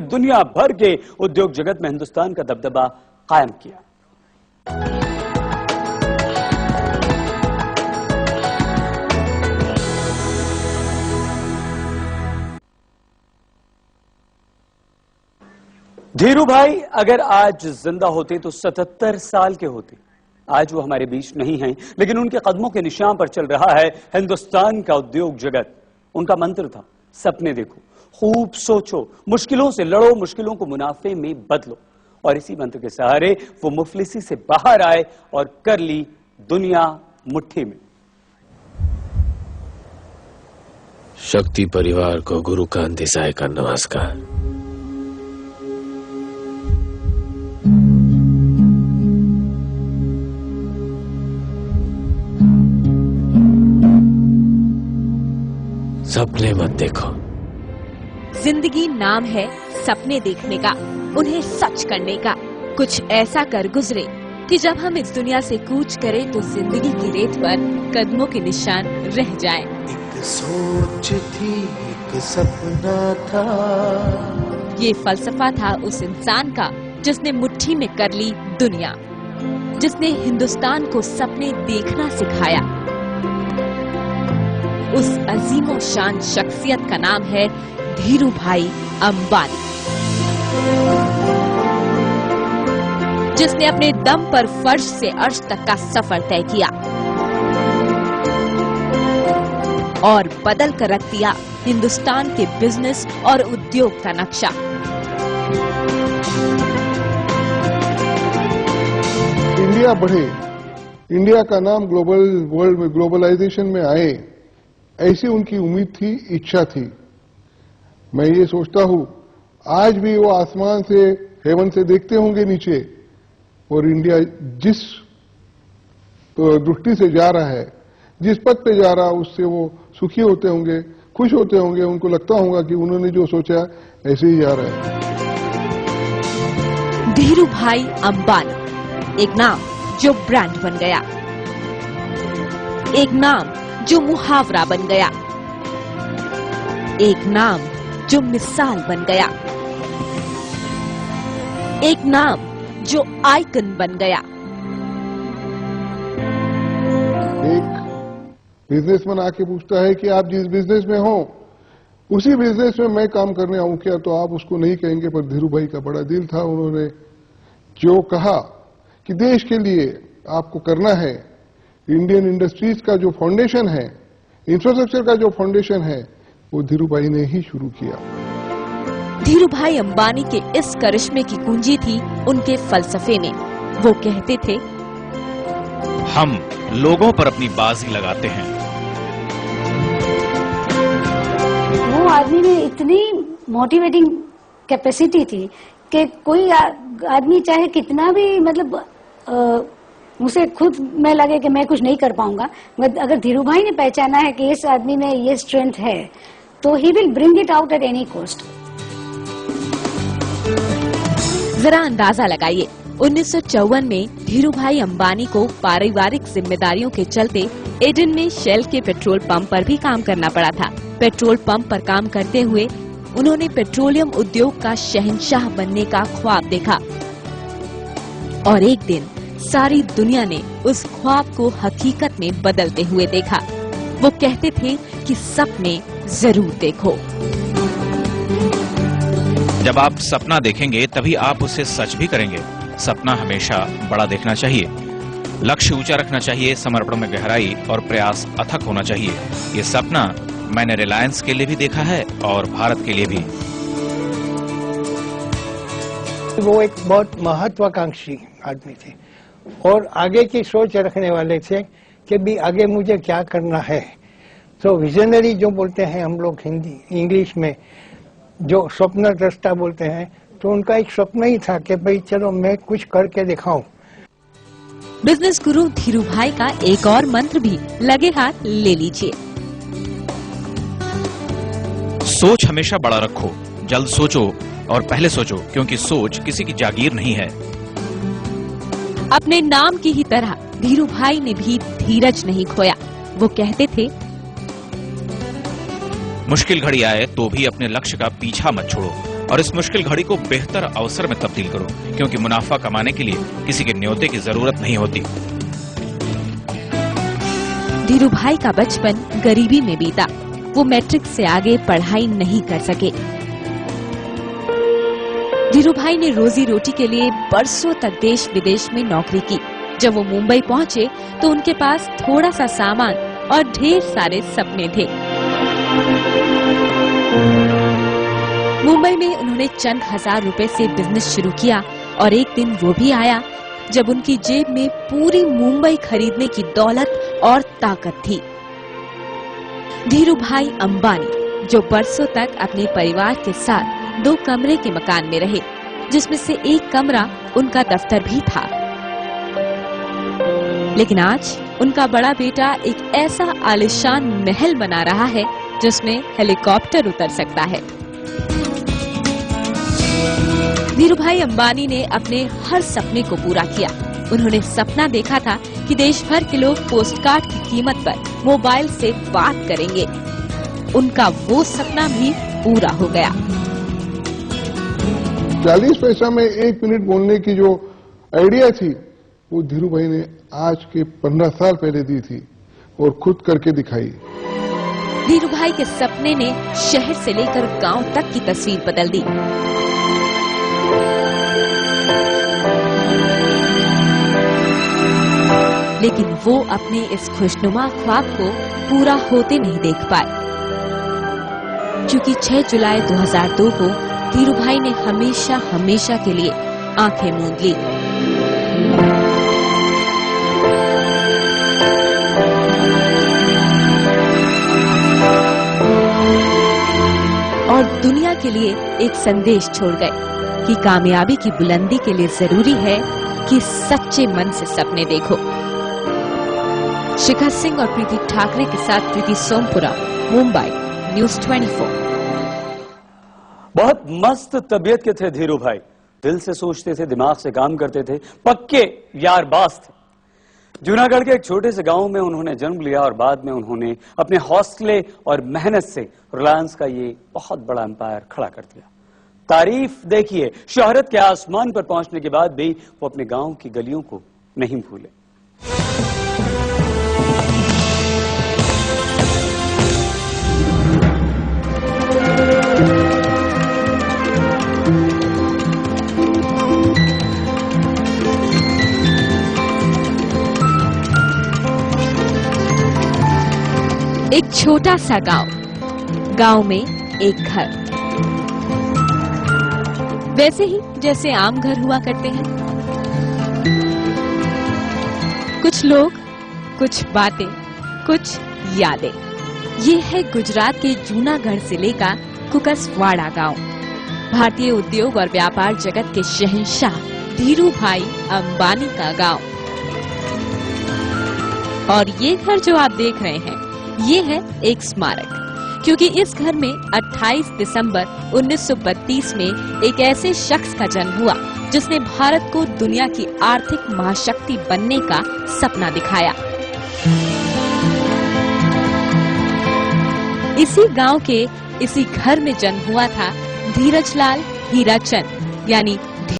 दुनिया भर के उद्योग जगत में हिंदुस्तान का दबदबा कायम किया। धीरू भाई अगर आज जिंदा होते तो 77 साल के होते। आज वो हमारे बीच नहीं हैं, लेकिन उनके कदमों के निशान पर चल रहा है हिंदुस्तान का उद्योग जगत। उनका मंत्र था, सपने देखो, खूब सोचो, मुश्किलों से लड़ो, मुश्किलों को मुनाफे में बदलो। और इसी मंत्र के सहारे वो मुफलिसी से बाहर आए और कर ली दुनिया मुट्ठी में। शक्ति परिवार को गुरु कांत देसाई का नमस्कार। सपने मत देखो। जिंदगी नाम है सपने देखने का, उन्हें सच करने का। कुछ ऐसा कर गुजरे कि जब हम इस दुनिया से कूच करें तो जिंदगी की रेत पर कदमों के निशान रह जाएं। एक सोच थी, एक सपना था। ये फलसफा था उस इंसान का जिसने मुट्ठी में कर ली दुनिया, जिसने हिंदुस्तान को सपने देखना सिखाया। उस अजीमो शान शख्सियत का नाम है धीरू भाई अंबानी, जिसने अपने दम पर फर्श से अर्श तक का सफर तय किया और बदल कर रख दिया हिंदुस्तान के बिजनेस और उद्योग का नक्शा। इंडिया बढ़े, इंडिया का नाम ग्लोबल वर्ल्ड में ग्लोबलाइजेशन में आए, ऐसी उनकी उम्मीद थी, इच्छा थी। मैं ये सोचता हूँ आज भी वो आसमान से, हेवन से देखते होंगे नीचे, और इंडिया जिस दृष्टि से जा रहा है, जिस पथ पे जा रहा है, उससे वो सुखी होते होंगे, खुश होते होंगे। उनको लगता होगा कि उन्होंने जो सोचा ऐसे ही जा रहा है। धीरू भाई अंबानी, एक नाम जो ब्रांड बन गया, एक नाम जो मुहावरा बन गया, एक नाम जो मिसाल बन गया, एक नाम जो आइकन बन गया। एक बिजनेसमैन आके पूछता है कि आप जिस बिजनेस में हो उसी बिजनेस में मैं काम करने आऊं क्या, तो आप उसको नहीं कहेंगे। पर धीरू भाई का बड़ा दिल था, उन्होंने जो कहा कि देश के लिए आपको करना है, इंडियन इंडस्ट्रीज का जो फाउंडेशन है, इंफ्रास्ट्रक्चर का जो फाउंडेशन है, वो धीरू भाई ने ही शुरू किया। धीरू भाई अंबानी के इस करिश्मे की कुंजी थी उनके फलसफे में। वो कहते थे, हम लोगों पर अपनी बाजी लगाते हैं। वो आदमी में इतनी मोटिवेटिंग कैपेसिटी थी कि कोई आदमी चाहे कितना भी मतलब मुझे खुद में लगे कि मैं कुछ नहीं कर पाऊंगा, अगर धीरू भाई ने पहचाना है कि इस आदमी में ये स्ट्रेंथ है, तो he will bring it out at any cost. जरा अंदाजा लगाइए, 1954 में धीरू भाई अंबानी को पारिवारिक जिम्मेदारियों के चलते एडन में शेल के पेट्रोल पंप पर भी काम करना पड़ा था। पेट्रोल पंप पर काम करते हुए उन्होंने पेट्रोलियम उद्योग का शहंशाह बनने का ख्वाब देखा और एक दिन सारी दुनिया ने उस ख्वाब को हकीकत में बदलते हुए देखा। वो कहते थे कि सपने जरूर देखो। जब आप सपना देखेंगे तभी आप उसे सच भी करेंगे। सपना हमेशा बड़ा देखना चाहिए, लक्ष्य ऊंचा रखना चाहिए, समर्पण में गहराई और प्रयास अथक होना चाहिए। ये सपना मैंने रिलायंस के लिए भी देखा है और भारत के लिए भी। वो एक बहुत महत्वाकांक्षी आदमी थे और आगे की सोच रखने वाले थे कि भी आगे मुझे क्या करना है। तो विजनरी जो बोलते हैं हम लोग हिंदी इंग्लिश में, जो स्वप्न दृष्टा बोलते हैं, तो उनका एक स्वप्न ही था कि भाई चलो मैं कुछ करके दिखाऊं। बिजनेस गुरु धीरू भाई का एक और मंत्र भी लगे हाथ ले लीजिए। सोच हमेशा बड़ा रखो, जल्द सोचो और पहले सोचो, क्योंकि सोच किसी की जागीर नहीं है। अपने नाम की ही तरह धीरू भाई ने भी धीरज नहीं खोया। वो कहते थे, मुश्किल घड़ी आए तो भी अपने लक्ष्य का पीछा मत छोड़ो। और इस मुश्किल घड़ी को बेहतर अवसर में तब्दील करो, क्योंकि मुनाफा कमाने के लिए किसी के न्योते की जरूरत नहीं होती। धीरू भाई का बचपन गरीबी में बीता। वो मैट्रिक से आगे पढ़ाई नहीं कर सके। धीरू भाई ने रोजी रोटी के लिए बरसों तक देश विदेश में नौकरी की। जब वो मुंबई पहुंचे तो उनके पास थोड़ा सा सामान और ढेर सारे सपने थे। मुंबई में उन्होंने चंद हजार रुपए से बिजनेस शुरू किया और एक दिन वो भी आया जब उनकी जेब में पूरी मुंबई खरीदने की दौलत और ताकत थी। धीरू भाई अंबानी, जो बरसों तक अपने परिवार के साथ 2 कमरे के मकान में रहे, जिसमें से एक कमरा उनका दफ्तर भी था। लेकिन आज उनका बड़ा बेटा एक ऐसा आलीशान महल बना रहा है जिसमें हेलीकॉप्टर उतर सकता है। धीरू भाई अंबानी ने अपने हर सपने को पूरा किया। उन्होंने सपना देखा था कि देश भर के लोग पोस्ट कार्ड की कीमत पर मोबाइल से बात करेंगे। उनका वो सपना भी पूरा हो गया। 40 पैसा में 1 मिनट बोलने की जो आइडिया थी वो धीरू भाई ने आज के 15 साल पहले दी थी और खुद करके दिखाई। धीरू भाई के सपने ने शहर से लेकर गांव तक की तस्वीर बदल दी। लेकिन वो अपने इस खुशनुमा ख्वाब को पूरा होते नहीं देख पाए, क्योंकि 6 जुलाई 2002 को धीरू भाई ने हमेशा हमेशा के लिए आंखें मूंद ली। और दुनिया के लिए एक संदेश छोड़ गए कि कामयाबी की बुलंदी के लिए जरूरी है कि सच्चे मन से सपने देखो। शिखर सिंह और प्रीति ठाकरे के साथ प्रीति सोमपुरा, मुंबई, न्यूज़ 24। बहुत मस्त तबीयत के थे धीरू भाई। दिल से सोचते थे, दिमाग से काम करते थे, पक्के यारबाज थे। जूनागढ़ के एक छोटे से गांव में उन्होंने जन्म लिया और बाद में उन्होंने अपने हौसले और मेहनत से रिलायंस का ये बहुत बड़ा एम्पायर खड़ा कर दिया। तारीफ देखिए, शोहरत के आसमान पर पहुंचने के बाद भी वो अपने गांव की गलियों को नहीं भूले। एक छोटा सा गांव में एक घर, वैसे ही जैसे आम घर हुआ करते हैं। कुछ लोग, कुछ बातें, कुछ यादें। ये है गुजरात के जूनागढ़ जिले का कुकसवाड़ा गांव। भारतीय उद्योग और व्यापार जगत के शहंशाह धीरू भाई अंबानी का गांव। और ये घर जो आप देख रहे हैं, ये है एक स्मारक, क्योंकि इस घर में 28 दिसंबर 1932 में एक ऐसे शख्स का जन्म हुआ जिसने भारत को दुनिया की आर्थिक महाशक्ति बनने का सपना दिखाया। इसी गांव के इसी घर में जन्म हुआ था धीरजलाल हीराचंद, यानी